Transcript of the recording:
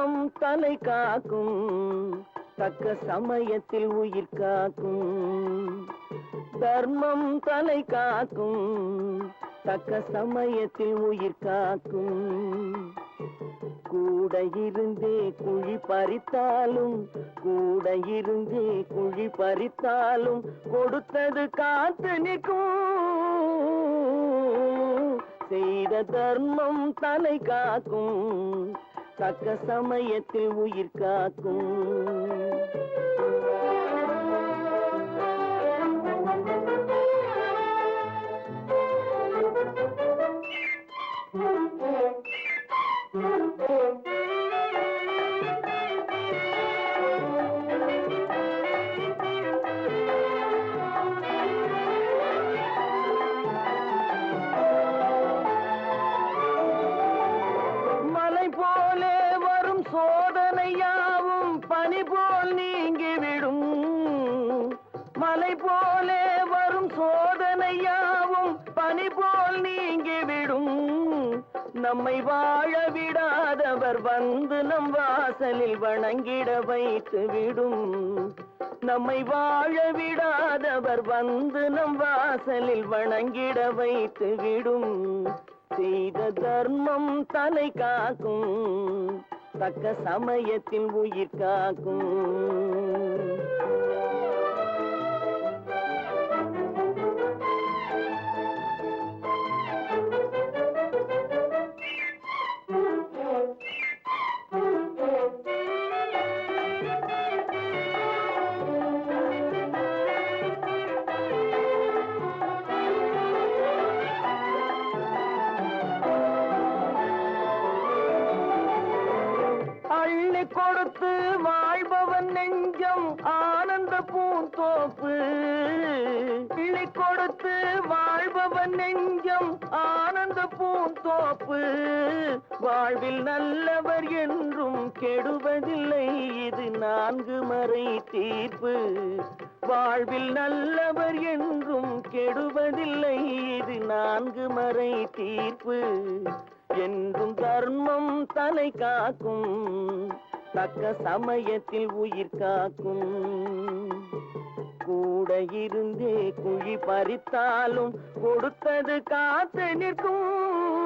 தர்மம் தலை காக்கும், தக்க சமயத்தில் உயிர் காக்கும். தர்மம் தலை காக்கும், தக்க சமயத்தில் உயிர் காக்கும். கூட இருந்தே குழி பறித்தாலும், கூட இருந்தே குழி பறித்தாலும் கொடுத்தது காத்து நிற்கும். செய்த தர்மம் தலை காக்கும், தக்க சமயத்தில் உயிர் காக்கும். மலை போலே வரும் சோதனையாவும் பனி போல் நீங்கிவிடும். மலை போலே வரும் சோதனையாவும் பனி போல் நீங்கிவிடும். நம்மை வாழ விடாதவர் வந்து நம் வாசலில் வணங்கிட வைத்து விடும். நம்மை வாழ விடாதவர் வந்து நம் வாசலில் வணங்கிட வைத்து விடும். செய்த தர்மம் தலை காக்கும், தக்க சமயத்தில் உயிர் காக்கும். அள்ளி கொடுத்து வாழ்பவன் நெஞ்சம் ஆனந்த பூந்தோப்பு. அள்ளி கொடுத்து வாழ்பவன் நெஞ்சம் ஆனந்த பூந்தோப்பு. வாழ்வில் நல்லவர் என்றும் கெடுவதில்லை, இது 4 மறை தீர்ப்பு. வாழ்வில் நல்லவர் என்றும் கெடுவதில்லை, இது 4 மறை தீர்ப்பு. என்றும் தர்மம் தலை காக்கும், தக்க சமயத்தில் உயிர் காக்கும். கூட இருந்தே குழி பறித்தாலும் கொடுத்தது காத்து நிற்கும்.